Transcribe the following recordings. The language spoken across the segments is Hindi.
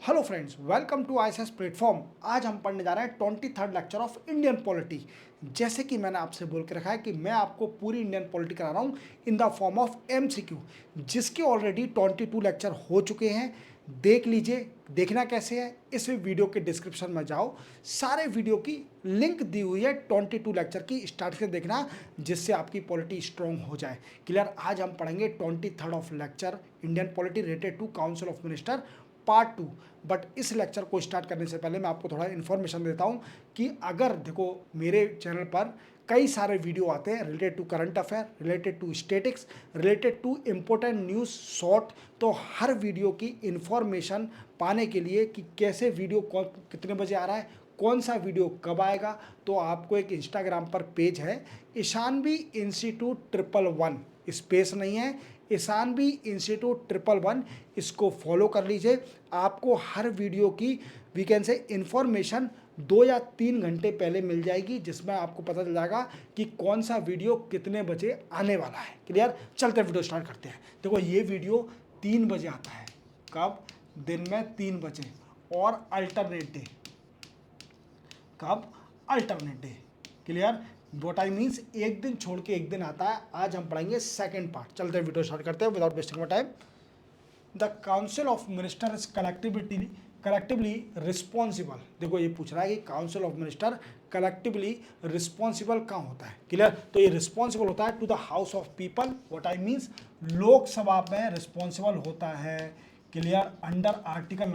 Hello friends, welcome to ISS platform. आज हम पढ़ने जा रहे हैं 23rd lecture of Indian polity. जैसे कि मैंने आपसे बोल के रखा है कि मैं आपको पूरी इंडियन पॉलिटी करा रहा हूँ in the form of MCQ, जिसके ऑलरेडी 22 लेक्चर हो चुके हैं। देख लीजिए। देखना कैसे है, इस वीडियो के डिस्क्रिप्शन में जाओ, सारे वीडियो की लिंक दी हुई है 22 लेक्चर की, स्टार्ट से देखना जिससे आपकी पॉलिटी स्ट्रॉन्ग हो जाए। क्लियर। आज हम पढ़ेंगे 23rd of lecture Indian polity related to council of minister part 2। But इस लेक्चर को स्टार्ट करने से पहले मैं आपको थोड़ा इन्फॉर्मेशन देता हूं कि अगर देखो मेरे चैनल पर कई सारे वीडियो आते हैं related to current affair, related to statics, related to important news short. तो हर वीडियो की इन्फॉर्मेशन पाने के लिए कि कैसे वीडियो कितने बजे आ रहा है, कौन सा वीडियो कब आएगा, तो आपको एक इंस्टाग्राम पर पेज है ईशानवी इंस्टीट्यूट 111, स्पेस नहीं है, ईशानवी इंस्टीट्यूट 111, इसको फॉलो कर लीजिए। आपको हर वीडियो की वीकेंड से इन्फॉर्मेशन 2 या 3 घंटे पहले मिल जाएगी, जिसमें आपको पता चल जाएगा कि कौन सा वीडियो कितने बजे आने वाला है। क्लियर। चलते वीडियो स्टार्ट करते हैं। देखो ये वीडियो 3 बजे आता है। कब? दिन में 3 बजे। और अल्टरनेट डे। कब? Alternate day. Clear. Vote I means एक दिन छोड़ के एक दिन आता है। आज हम पढ़ेंगे सेकंड पार्ट। चलते हैं वीडियो स्टार्ट करते हैं without wasting time. The council of minister is collectively responsible. देखो ये पूछ रहा है कि council of minister collectively responsible कहाँ होता है। क्लियर। तो ये रिस्पॉन्सिबल होता है to the house of people. What I means Lok Sabha में रिस्पॉन्सिबल होता है। Clear. Under article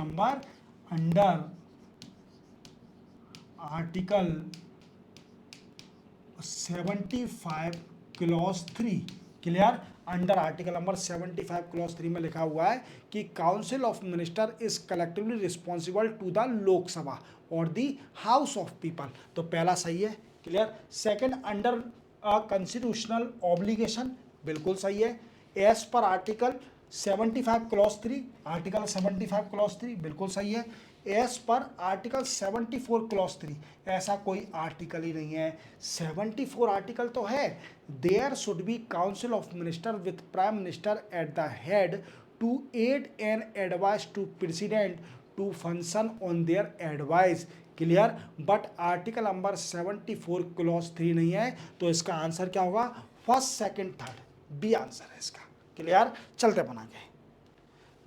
75 clause 3। Clear. Under article number 75 clause 3 में लिखा हुआ है कि council of minister is collectively responsible to the Lok Sabha और द हाउस ऑफ पीपल। तो पहला सही है। Clear. Second, under constitutional obligation, बिल्कुल सही है। As per article 75 clause 3, article 75 clause 3 बिल्कुल सही है। एज पर आर्टिकल 74 क्लॉज 3, ऐसा कोई आर्टिकल ही नहीं है। 74 आर्टिकल तो है। There should be council of minister with prime minister at the head to aid and advice to president to function on their advice. Clear. But article number 74 clause 3 नहीं है, तो इसका आंसर क्या होगा? First, second, third, B answer है इसका। क्लियर। चलते बनाएंगे।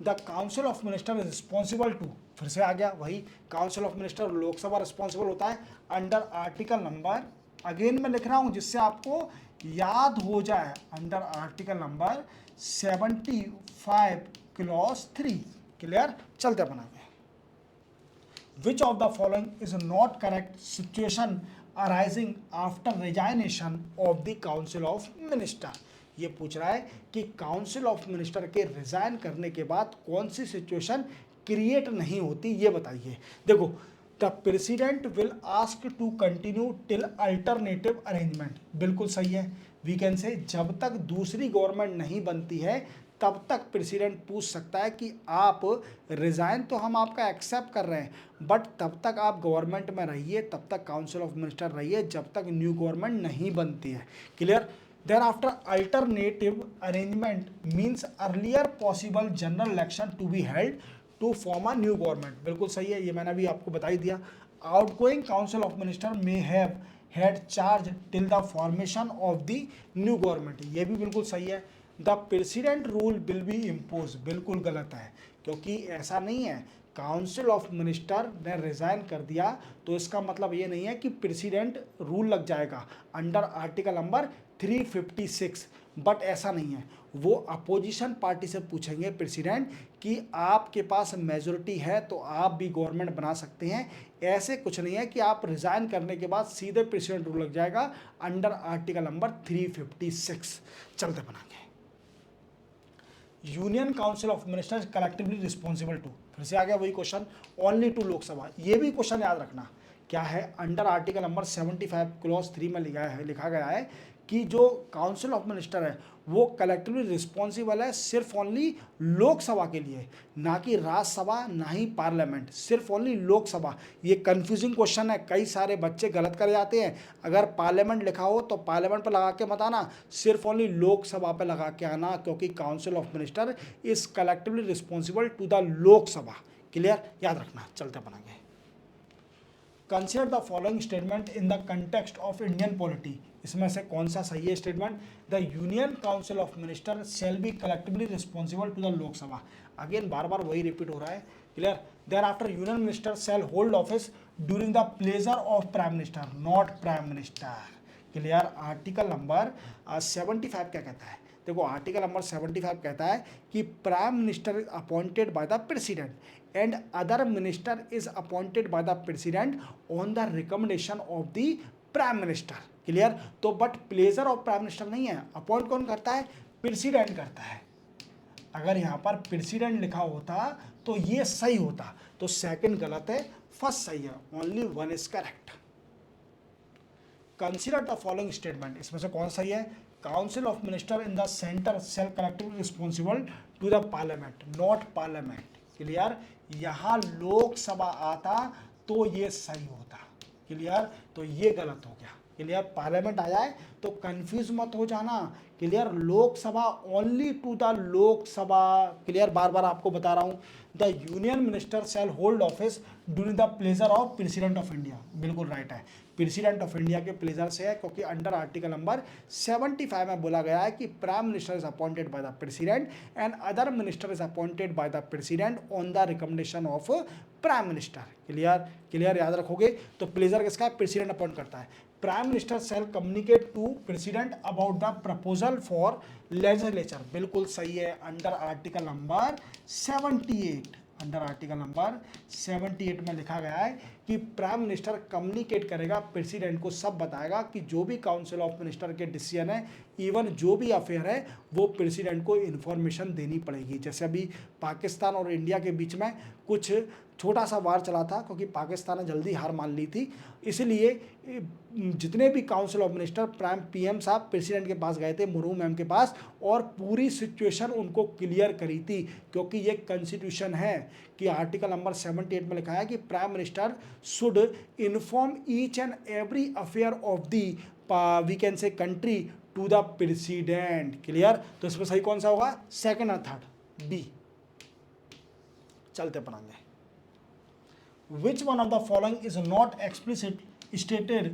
The council of minister is responsible to, फिर से आ गया वही, council of minister Lok Sabha responsible होता है अंडर आर्टिकल नंबर, अगेन मैं लिख रहा हूं जिससे आपको याद हो जाए, under article number 75 clause 3। Clear. चलते बनाएंगे। Which of the following is not correct situation arising after resignation of the council of minister? ये पूछ रहा है कि काउंसिल ऑफ मिनिस्टर के रिजाइन करने के बाद कौन सी सिचुएशन क्रिएट नहीं होती, ये बताइए। देखो, the president will ask to continue till alternative arrangement, बिल्कुल सही है। वी कैन से जब तक दूसरी गवर्नमेंट नहीं बनती है तब तक प्रेसिडेंट पूछ सकता है कि आप रिज़ाइन तो हम आपका एक्सेप्ट कर रहे हैं, बट तब तक आप गवर्नमेंट में रहिए, तब तक काउंसिल ऑफ मिनिस्टर रहिए जब तक न्यू गवर्नमेंट नहीं बनती है। Clear. Thereafter alternative arrangement means earlier possible general election to be held to form a new government, बिल्कुल सही है, ये मैंने अभी आपको बता ही दिया। Outgoing council of minister may have had charge till the formation of the new government, ये भी बिल्कुल सही है। The president rule will be impose, बिल्कुल गलत है, क्योंकि ऐसा नहीं है। काउंसिल ऑफ मिनिस्टर ने रिजाइन कर दिया तो इसका मतलब ये नहीं है कि प्रेसिडेंट रूल लग जाएगा अंडर आर्टिकल नंबर 356, बट ऐसा नहीं है। वो अपोजिशन पार्टी से पूछेंगे प्रेसिडेंट कि आपके पास मेजोरिटी है तो आप भी गवर्नमेंट बना सकते हैं। ऐसे कुछ नहीं है कि आप रिजाइन करने के बाद सीधे प्रेसिडेंट रूल लग जाएगा अंडर आर्टिकल नंबर 356। चलते बनाएंगे। Union council of ministers collectively responsible to, फिर से आ गया वही क्वेश्चन, ओनली टू लोकसभा। ये भी क्वेश्चन याद रखना क्या है, अंडर आर्टिकल नंबर 75 क्लॉज 3 में लिखा गया है कि जो काउंसिल ऑफ मिनिस्टर है वो कलेक्टिवली रिस्पॉन्सिबल है सिर्फ ओनली लोकसभा के लिए, ना कि राज्यसभा, ना ही पार्लियामेंट, सिर्फ ओनली लोकसभा। ये कंफ्यूजिंग क्वेश्चन है, कई सारे बच्चे गलत कर जाते हैं। अगर पार्लियामेंट लिखा हो तो पार्लियामेंट पर लगा के मत आना, सिर्फ ओनली लोकसभा पर लगा के आना, क्योंकि council of minister is collectively responsible to the Lok Sabha. Clear, याद रखना, चलते बनाएंगे। Consider the following statement in the context of Indian polity, इसमें से कौन सा सही है statement? The union council of minister shall be collectively responsible to the Lok Sabha, again बार बार वही रिपीट हो रहा है, clear. There after union minister shell hold office during the pleasure of prime minister, not prime minister, clear. Article number 75 क्या कहता है? देखो आर्टिकल नंबर 75 कहता है कि prime minister is appointed by the president and other minister is appointed by the president on the recommendation of the prime minister, clear. तो but pleasure of prime minister नहीं है, अपॉइंट कौन करता है? प्रेसिडेंट करता है। अगर यहाँ पर प्रेसिडेंट लिखा होता तो ये सही होता, तो सेकंड गलत है, फर्स्ट सही है, only one is correct. Consider the following statement, इसमें से कौन सही है? Council of minister in the centre shall collectively responsible to the parliament, not parliament, clear. यहाँ लोकसभा आता तो ये सही होता, क्लियर, तो ये गलत हो गया, क्लियर। पार्लियामेंट आ जाए तो कंफ्यूज मत हो जाना, clear. Lok Sabha only to the Lok Sabha, clear, बार बार आपको बता रहा हूँ। The union minister shall hold office during the pleasure of president of India, बिल्कुल राइट है, प्रेसिडेंट ऑफ इंडिया के प्लेजर से है, क्योंकि अंडर आर्टिकल नंबर 75 में बोला गया है कि prime minister is appointed by the president and other minister is appointed by the president on the recommendation of prime minister, clear, clear, याद रखोगे। तो प्लेजर किसका है? प्रेसिडेंट अपॉइंट करता है। Prime minister shall communicate to president about the proposal for legislature, बिल्कुल सही है, under article number 78, under article number 78 में लिखा गया है कि प्राइम मिनिस्टर कम्युनिकेट करेगा प्रेसिडेंट को, सब बताएगा कि जो भी काउंसिल ऑफ मिनिस्टर के डिसीजन है, इवन जो भी अफेयर है, वो प्रेसिडेंट को इन्फॉर्मेशन देनी पड़ेगी। जैसे अभी पाकिस्तान और इंडिया के बीच में कुछ छोटा सा वार चला था, क्योंकि पाकिस्तान ने जल्दी हार मान ली थी, इसलिए जितने भी council of minister prime PM साहब प्रेसिडेंट के पास गए थे, मुर्मू मैम के पास, और पूरी सिचुएशन उनको क्लियर करी थी, क्योंकि ये कॉन्स्टिट्यूशन है कि आर्टिकल नंबर 78 में लिखा है कि prime minister should inform each and every affair of the we can say country to the president, clear. तो इसमें सही कौन सा होगा? सेकंड और थर्ड, बी। चलते पढ़ेंगे। Which one of the following is not explicit stated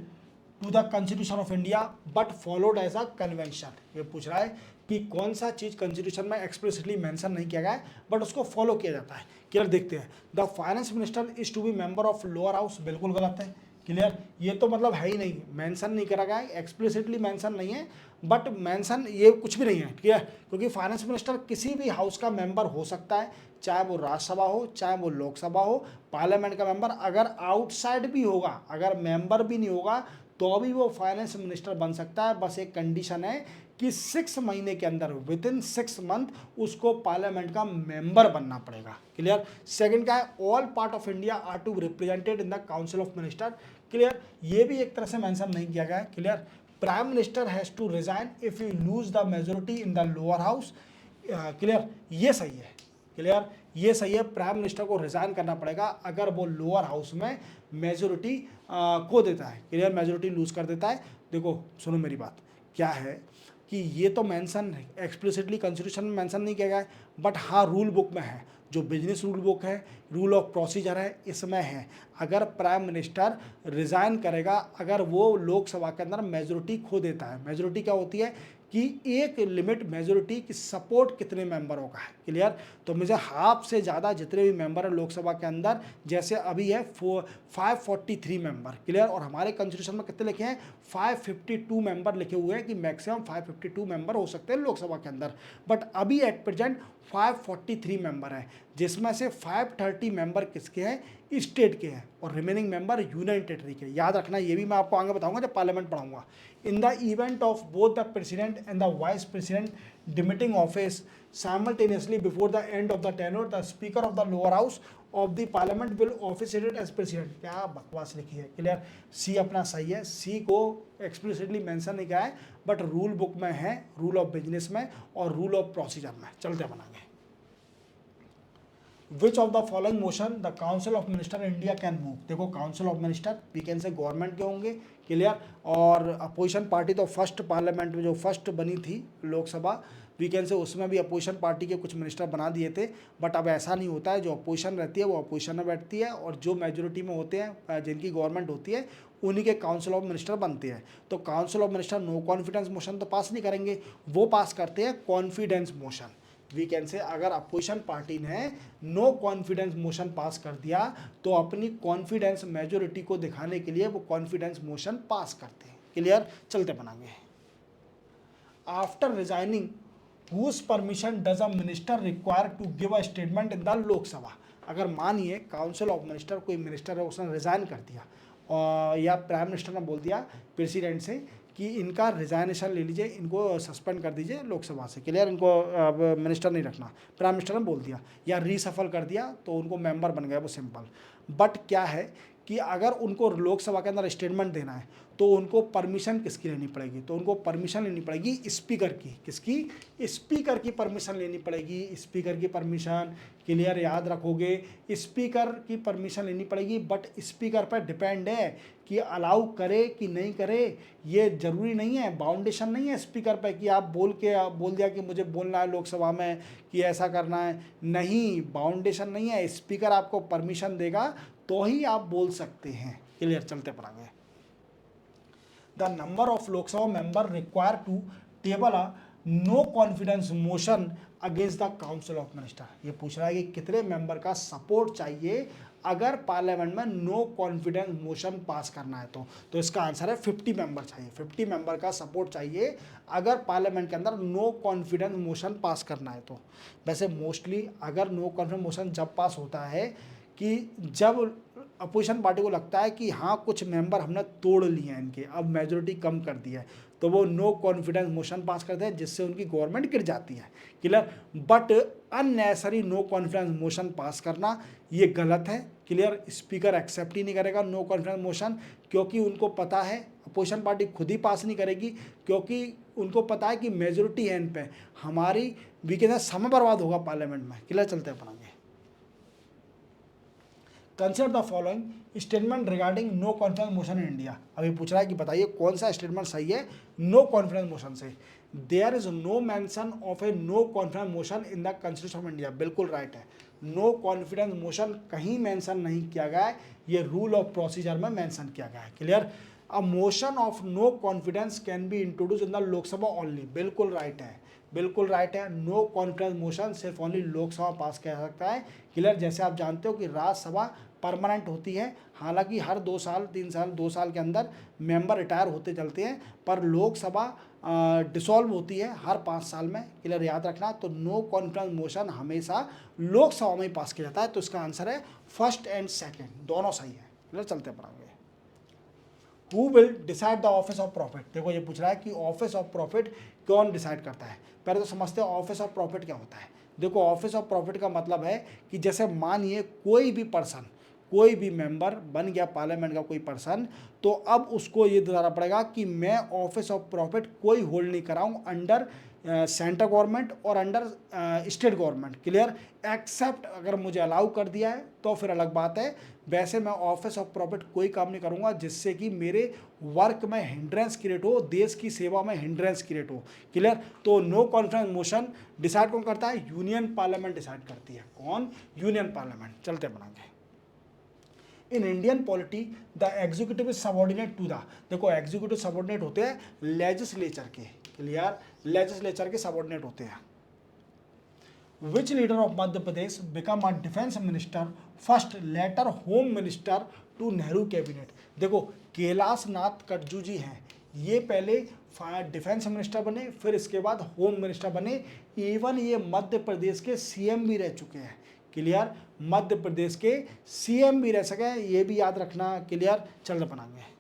to the Constitution of India but followed as a convention? ये पूछ रहा है कि कौन सा चीज कॉन्स्टिट्यूशन में एक्सप्लिसिटली मेंशन नहीं किया गया है बट उसको फॉलो किया जाता है, क्लियर। देखते हैं। The finance minister is to be member of lower house, बिल्कुल गलत है, क्लियर। ये तो मतलब है ही नहीं, मेंशन नहीं करा गया है, एक्सप्लिसिटली मेंशन नहीं है, बट मेंशन ये कुछ भी नहीं है, ठीक है, क्योंकि फाइनेंस मिनिस्टर किसी भी हाउस का मेंबर हो सकता है, चाहे वो राज्यसभा हो, चाहे वो लोकसभा हो, पार्लियामेंट का मेंबर। अगर आउटसाइड भी होगा, अगर मेंबर भी नहीं होगा, तो भी वो फाइनेंस मिनिस्टर बन सकता है। बस एक कंडीशन है कि 6 महीने के अंदर, विद इन 6 मंथ, उसको पार्लियामेंट का मेंबर बनना पड़ेगा, क्लियर। सेकंड क्या है? All part of India are to represented in the council of minister, clear. ये भी एक तरह से मेंशन नहीं किया गया है, clear. Prime minister has to resign if you lose the majority in the lower house, clear, ये सही है, क्लियर, ये सही है। प्राइम मिनिस्टर को रिजाइन करना पड़ेगा अगर वो लोअर हाउस में मेजोरिटी खो देता है, क्लियर, मेजोरिटी लूज कर देता है। देखो सुनो मेरी बात, क्या है कि ये तो मेंशन एक्सप्लिसिटली कॉन्स्टिट्यूशन में मेंशन नहीं किया गया है, बट हाँ रूल बुक में है, जो बिजनेस रूल बुक है, रूल ऑफ प्रोसीजर है, इसमें है। अगर प्राइम मिनिस्टर रिज़ाइन करेगा, अगर वो लोकसभा के अंदर मेजोरिटी खो देता है, मेजोरिटी क्या होती है कि एक लिमिट मेजोरिटी की सपोर्ट कितने मेंबरों का है, क्लियर। तो मुझे हाफ से ज़्यादा जितने भी मेंबर हैं लोकसभा के अंदर, जैसे अभी है 543 मेंबर, क्लियर, और हमारे कॉन्स्टिट्यूशन में कितने लिखे हैं? 552 मेंबर लिखे हुए हैं कि मैक्सिमम 552 मेंबर हो सकते हैं लोकसभा के अंदर, बट अभी एट प्रेजेंट 543 मेंबर हैं, जिसमें से 530 मेंबर किसके हैं? स्टेट के हैं, और रिमेनिंग मेंबर यूनियन टेरिटरी के। याद रखना, ये भी मैं आपको आगे बताऊंगा जब पार्लियामेंट पढ़ाऊंगा। In the event of both the president and the vice president demitting office simultaneously before the end of the tenure, the speaker of the lower house of the parliament will officiated as president. क्या बकवास लिखी है, क्लियर। सी अपना सही है, सी को एक्सप्लिसिटली मेंशन नहीं किया है, बट रूल बुक में है, रूल ऑफ बिजनेस में और रूल ऑफ प्रोसीजर में। चलते बनाएंगे। Which of the following motion the council of minister India can move? देखो council of minister we can say government के होंगे, क्लियर, और अपोजिशन पार्टी तो फर्स्ट पार्लियामेंट में जो फर्स्ट बनी थी लोकसभा, वीकेंड से उसमें भी अपोजिशन पार्टी के कुछ मिनिस्टर बना दिए थे, बट अब ऐसा नहीं होता है। जो अपोजिशन रहती है वो अपोजिशन में बैठती है और जो मेजोरिटी में होते हैं जिनकी गवर्नमेंट होती है उन्हीं के काउंसिल ऑफ मिनिस्टर बनते हैं। तो council of minister no confidence motion तो पास नहीं करेंगे, वो पास करते हैं कॉन्फिडेंस मोशन। वीकेंड से अगर अपोजिशन पार्टी ने नो कॉन्फिडेंस मोशन पास कर दिया तो अपनी कॉन्फिडेंस मेजोरिटी को दिखाने के लिए वो कॉन्फिडेंस मोशन पास करते हैं। क्लियर, चलते बनाएंगे। After resigning whose permission does a minister require to give a statement in the Lok Sabha. अगर मानिए काउंसिल ऑफ मिनिस्टर, कोई मिनिस्टर है उसने रिजाइन कर दिया और या प्राइम मिनिस्टर ने बोल दिया प्रेसिडेंट से कि इनका रिजाइनेशन ले लीजिए, इनको सस्पेंड कर दीजिए लोकसभा से। क्लियर, इनको अब मिनिस्टर नहीं रखना, प्राइम मिनिस्टर ने बोल दिया, या रीसफल कर दिया तो उनको मेंबर बन गया, वो सिंपल। बट क्या है कि अगर उनको लोकसभा के अंदर स्टेटमेंट देना है तो उनको परमिशन किसकी लेनी पड़ेगी? तो उनको परमिशन लेनी पड़ेगी स्पीकर की। किसकी? स्पीकर की परमिशन लेनी पड़ेगी। स्पीकर की परमिशन, क्लियर, याद रखोगे, स्पीकर की परमिशन लेनी पड़ेगी। बट स्पीकर पर डिपेंड है कि अलाउ करे कि नहीं करे। ये जरूरी नहीं है, बाउंडेशन नहीं है स्पीकर पर कि आप बोल दिया कि मुझे बोलना है लोकसभा में कि ऐसा करना है। नहीं, बाउंडेशन नहीं है। स्पीकर आपको परमिशन देगा तो ही आप बोल सकते हैं। क्लियर, चलते पड़ेंगे। The number of Lok Sabha member require to table a no confidence motion against the council of minister. ये पूछ रहा है कि कितने मेंबर का सपोर्ट चाहिए अगर पार्लियामेंट में नो कॉन्फिडेंस मोशन पास करना है तो इसका आंसर है 50 मेंबर चाहिए। 50 मेंबर का सपोर्ट चाहिए अगर पार्लियामेंट के अंदर नो कॉन्फिडेंस मोशन पास करना है तो। वैसे मोस्टली अगर नो कॉन्फिडेंस मोशन जब पास होता है कि जब अपोजिशन पार्टी को लगता है कि हाँ कुछ मेंबर हमने तोड़ लिए हैं इनके, अब मेजोरिटी कम कर दी है, तो वो नो कॉन्फिडेंस मोशन पास करते हैं जिससे उनकी गवर्नमेंट गिर जाती है। Clear, but unnecessary no confidence motion pass करना ये गलत है। क्लियर, स्पीकर एक्सेप्ट ही नहीं करेगा नो कॉन्फिडेंस मोशन, क्योंकि उनको पता है अपोजिशन पार्टी खुद ही पास नहीं करेगी, क्योंकि उनको पता है कि मेजोरिटी है इन पे, हमारी वीकेंड समय बर्बाद होगा पार्लियामेंट में। क्लियर, चलते पड़ेंगे। Consider the following statement regarding no confidence motion in India. अभी पूछ रहा है कि बताइए कौन सा स्टेटमेंट सही है नो कॉन्फिडेंस मोशन से। There is no mention of a no confidence motion in the constitution of India. बिल्कुल राइट है, नो कॉन्फिडेंस मोशन कहीं मेंशन नहीं किया गया है, ये रूल ऑफ प्रोसीजर में मेंशन किया गया है। Clear, a motion of no confidence can be introduce in the Lok Sabha only. बिल्कुल राइट है, बिल्कुल राइट है। नो कॉन्फिडेंस मोशन सिर्फ ओनली लोकसभा पास कर सकता है। क्लियर, जैसे आप जानते हो कि राज्यसभा परमानेंट होती है, हालांकि हर 2 साल 3 साल 2 साल के अंदर मेंबर रिटायर होते चलते हैं, पर लोकसभा डिसॉल्व होती है हर 5 साल में। क्लियर, याद रखना। तो नो कॉन्फिडेंस मोशन हमेशा लोकसभा में ही पास किया जाता है। तो इसका आंसर है फर्स्ट एंड सेकेंड, दोनों सही है। क्लियर, चलते पढ़ेंगे। Who will decide the office of profit. देखो ये पूछ रहा है कि ऑफिस ऑफ प्रॉफिट कौन डिसाइड करता है। पहले तो समझते हैं ऑफिस ऑफ प्रॉफिट क्या होता है। देखो ऑफिस ऑफ प्रॉफिट का मतलब है कि जैसे मानिए कोई भी पर्सन, कोई भी मेंबर बन गया पार्लियामेंट का कोई पर्सन, तो अब उसको ये बताना पड़ेगा कि मैं ऑफिस ऑफ प्रॉफिट कोई होल्ड नहीं कराऊँ अंडर सेंट्रल गवर्नमेंट और under state government. Clear, except अगर मुझे अलाउ कर दिया है तो फिर अलग बात है। वैसे मैं ऑफिस ऑफ प्रॉफिट कोई काम नहीं करूंगा जिससे कि मेरे वर्क में हिंड्रेंस क्रिएट हो, देश की सेवा में हिंड्रेंस क्रिएट हो। क्लियर, तो नो कॉन्फिडेंस मोशन डिसाइड कौन करता है? यूनियन पार्लियामेंट डिसाइड करती है। कौन? Union parliament. चलते बनाएंगे। In Indian polity the executive is subordinate to the, देखो एग्जीक्यूटिव सबॉर्डिनेट होते हैं लेजिस्लेचर के। क्लियर, लेजिस्लेचर के सबॉर्डिनेट होते हैं। Which leader of Madhya Pradesh become a defence minister first later home minister to Nehru cabinet. देखो कैलाश नाथ कटजू जी हैं, ये पहले डिफेंस मिनिस्टर बने, फिर इसके बाद होम मिनिस्टर बने। इवन ये मध्य प्रदेश के सीएम भी रह चुके हैं। क्लियर, मध्य प्रदेश के सीएम भी रह सके, ये भी याद रखना। क्लियर, चल बनाएंगे।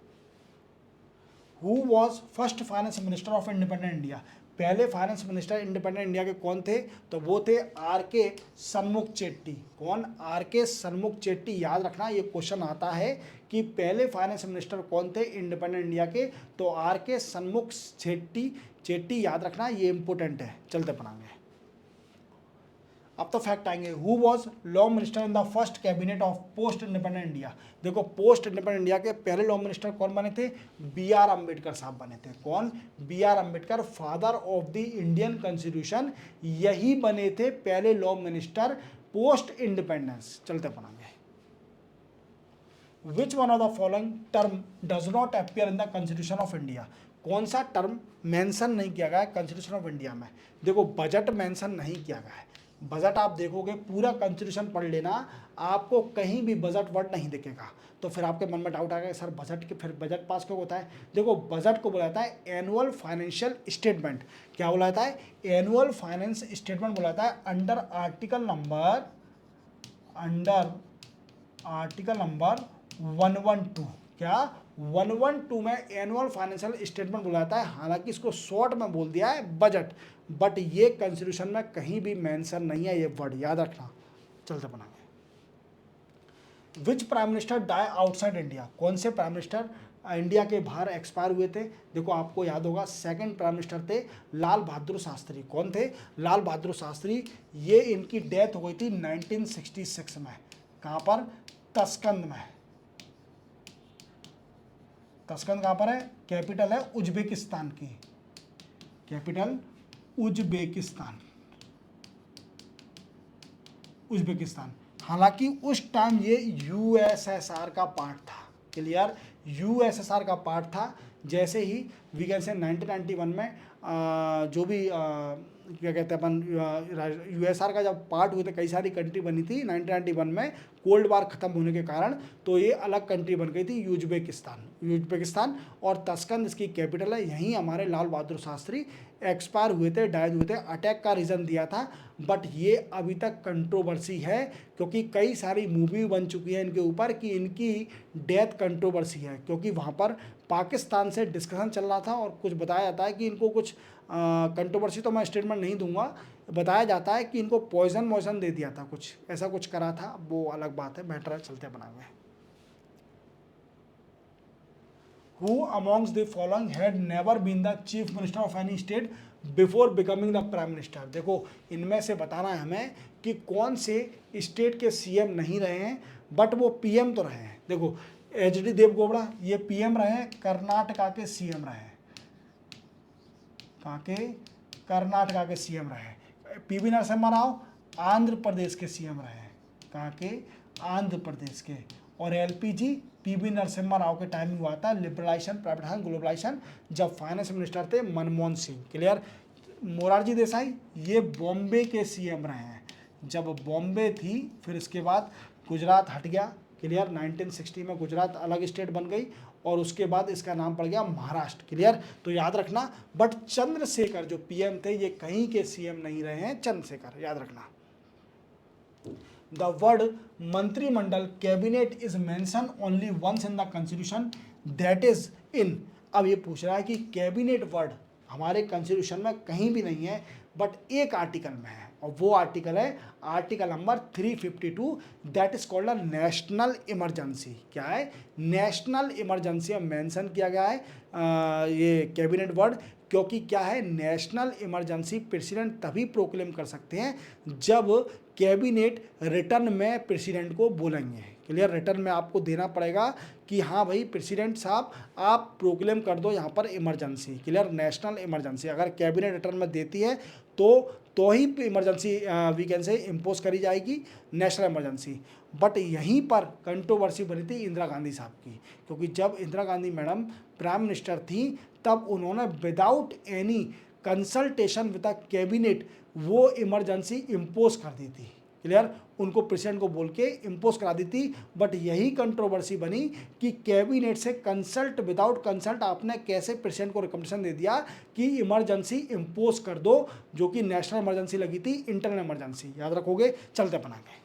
Who was first finance minister of independent India. पहले फाइनेंस मिनिस्टर इंडिपेंडेंट इंडिया के कौन थे? तो वो थे आर के सन्मुख चेट्टी। कौन? आर के सन्मुख चेट्टी। याद रखना, ये क्वेश्चन आता है कि पहले फाइनेंस मिनिस्टर कौन थे इंडिपेंडेंट इंडिया के? तो आर के सन्मुख चेट्टी। याद रखना, ये इंपॉर्टेंट है। चलते बनाएंगे। अब तो फैक्ट आएंगे। Who was law minister in the first cabinet of post independent India. देखो पोस्ट इंडिपेंडेंट इंडिया के पहले लॉ मिनिस्टर कौन बने थे? बी आर अम्बेडकर साहब बने थे। कौन? B R Ambedkar, father of the Indian constitution, यही बने थे पहले लॉ मिनिस्टर पोस्ट इंडिपेंडेंस। चलते पढ़ेंगे। Which one of the following term does not appear in the constitution of India. कौन सा टर्म मेंशन नहीं किया गया है कॉन्स्टिट्यूशन ऑफ इंडिया में? देखो बजट मेंशन नहीं किया गया है। बजट आप देखोगे पूरा कॉन्स्टिट्यूशन पढ़ लेना, आपको कहीं भी बजट वर्ड नहीं दिखेगा। तो फिर आपके मन में डाउट आएगा सर बजट के, फिर बजट पास क्यों होता है? देखो बजट को बोला जाता है एनुअल फाइनेंशियल स्टेटमेंट। क्या बोला जाता है? एनुअल फाइनेंस स्टेटमेंट बोला जाता है अंडर आर्टिकल नंबर 112। क्या 112 में एनुअल फाइनेंशियल स्टेटमेंट बोला जाता है। हालांकि इसको शॉर्ट में बोल दिया है बजट, बट ये कॉन्स्टिट्यूशन में कहीं भी मेंशन नहीं है ये वर्ड, याद रखना। चलते बनाएंगे। Which prime minister die outside India. कौन से प्राइम मिनिस्टर इंडिया के बाहर एक्सपायर हुए थे? देखो आपको याद होगा सेकंड प्राइम मिनिस्टर थे लाल बहादुर शास्त्री। कौन थे? लाल बहादुर शास्त्री। ये इनकी डेथ हो गई थी 1966 में। कहाँ पर? तस्कंद में। तस्कंद कहाँ पर है? कैपिटल है उज्बेकिस्तान की, कैपिटल उज्बेकिस्तान। हालांकि उस टाइम ये यूएसएसआर का पार्ट था। क्लियर? यूएसएसआर का पार्ट था। जैसे ही वी कैन से 1991 में जो भी क्या कहते हैं अपन यूएसआर का जब पार्ट हुए थे, कई सारी कंट्री बनी थी 1991 में कोल्ड वार खत्म होने के कारण, तो ये अलग कंट्री बन गई थी उज्बेकिस्तान। और तस्कंद इसकी कैपिटल है। यहीं हमारे लाल बहादुर शास्त्री एक्सपायर हुए थे, डायज हुए थे। अटैक का रीज़न दिया था, बट ये अभी तक कंट्रोवर्सी है क्योंकि कई सारी मूवी बन चुकी है इनके ऊपर कि इनकी डेथ कंट्रोवर्सी है, क्योंकि वहाँ पर पाकिस्तान से डिस्कशन चल रहा था और कुछ बताया जाता है कि इनको कुछ कंट्रोवर्सी, तो मैं स्टेटमेंट नहीं दूंगा, बताया जाता है कि इनको पॉइजन दे दिया था, कुछ ऐसा कुछ करा था, वो अलग बात है। बेटर है, चलते बनाए। Who amongst the following had never been the chief minister of any state before becoming the prime minister। देखो इनमें से बताना है हमें कि कौन से स्टेट के सीएम नहीं रहे हैं बट वो पीएम तो रहे हैं। देखो एच.डी. देवगौड़ा ये पीएम रहे हैं, कर्नाटका के सीएम रहे हैं। कहाँ के? कर्नाटका के सीएम रहे हैं। पी.वी. नरसिम्हा राव आंध्र प्रदेश के सीएम रहे हैं। कहाँ के? आंध्र प्रदेश के। और एलपीजी पी.वी. नरसिम्हा राव के टाइम में हुआ था लिबरलाइजेशन, प्राइवेटाइजेशन, ग्लोबलाइजेशन, जब फाइनेंस मिनिस्टर थे मनमोहन सिंह। क्लियर? मोरारजी देसाई ये बॉम्बे के सीएम रहे हैं। जब बॉम्बे थी फिर इसके बाद गुजरात हट गया। क्लियर? 1960 में गुजरात अलग स्टेट बन गई और उसके बाद इसका नाम पड़ गया महाराष्ट्र। क्लियर? तो याद रखना। बट चंद्रशेखर जो पीएम थे ये कहीं के सीएम नहीं रहे हैं, चंद्रशेखर, याद रखना। The word मंत्रिमंडल cabinet is mention only once in the constitution, that is in. अब ये पूछ रहा है कि कैबिनेट वर्ड हमारे कॉन्स्टिट्यूशन में कहीं भी नहीं है बट एक आर्टिकल में है, और वो आर्टिकल है article number 352, that is called a national emergency. क्या है? नेशनल इमरजेंसी में मेंशन किया गया है ये कैबिनेट वर्ड, क्योंकि क्या है, नेशनल इमरजेंसी प्रेसिडेंट तभी प्रोक्लेम कर सकते हैं जब कैबिनेट रिटर्न में प्रेसिडेंट को बोलेंगे। क्लियर? रिटर्न में आपको देना पड़ेगा कि हाँ भाई प्रेसिडेंट साहब आप प्रोक्लेम कर दो यहाँ पर इमरजेंसी। क्लियर? नेशनल इमरजेंसी अगर कैबिनेट रिटर्न में देती है तो ही emergency we can say impose करी जाएगी, नेशनल इमरजेंसी। बट यहीं पर कंट्रोवर्सी बनी थी इंदिरा गांधी साहब की, क्योंकि जब Indira Gandhi madam prime minister थी तब उन्होंने without any consultation with the cabinet वो इमरजेंसी इम्पोज कर दी थी। क्लियर? उनको प्रेसिडेंट को बोल के इम्पोज करा दी थी। बट यही कंट्रोवर्सी बनी कि कैबिनेट से कंसल्ट, विदाउट कंसल्ट आपने कैसे प्रेसिडेंट को रिकमेंडेशन दे दिया कि इमरजेंसी इम्पोज कर दो, जो कि नेशनल इमरजेंसी लगी थी, इंटरनल इमरजेंसी। याद रखोगे? चलते बना के।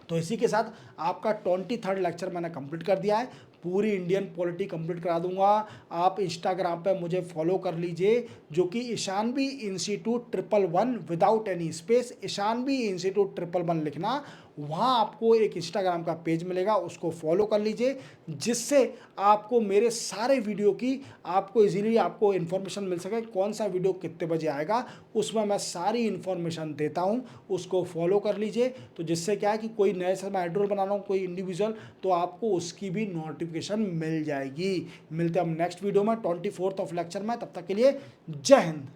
तो इसी के साथ आपका 23rd लेक्चर मैंने कंप्लीट कर दिया है। पूरी इंडियन पॉलिटी कंप्लीट करा दूंगा। आप इंस्टाग्राम पे मुझे फॉलो कर लीजिए, जो कि Ishanvi institute 111 without any space, Ishanvi institute 111 लिखना। वहाँ आपको एक इंस्टाग्राम का पेज मिलेगा, उसको फॉलो कर लीजिए, जिससे आपको मेरे सारे वीडियो की आपको इजीली आपको इन्फॉर्मेशन मिल सके, कौन सा वीडियो कितने बजे आएगा, उसमें मैं सारी इन्फॉर्मेशन देता हूँ। उसको फॉलो कर लीजिए, तो जिससे क्या है कि कोई नए से मैं आइडल बना रहा हूँ, कोई इंडिविजुअल, तो आपको उसकी भी नोटिफिकेशन मिल जाएगी। मिलते हैं हम नेक्स्ट वीडियो में 24th ऑफ लेक्चर में। तब तक के लिए जय हिंद।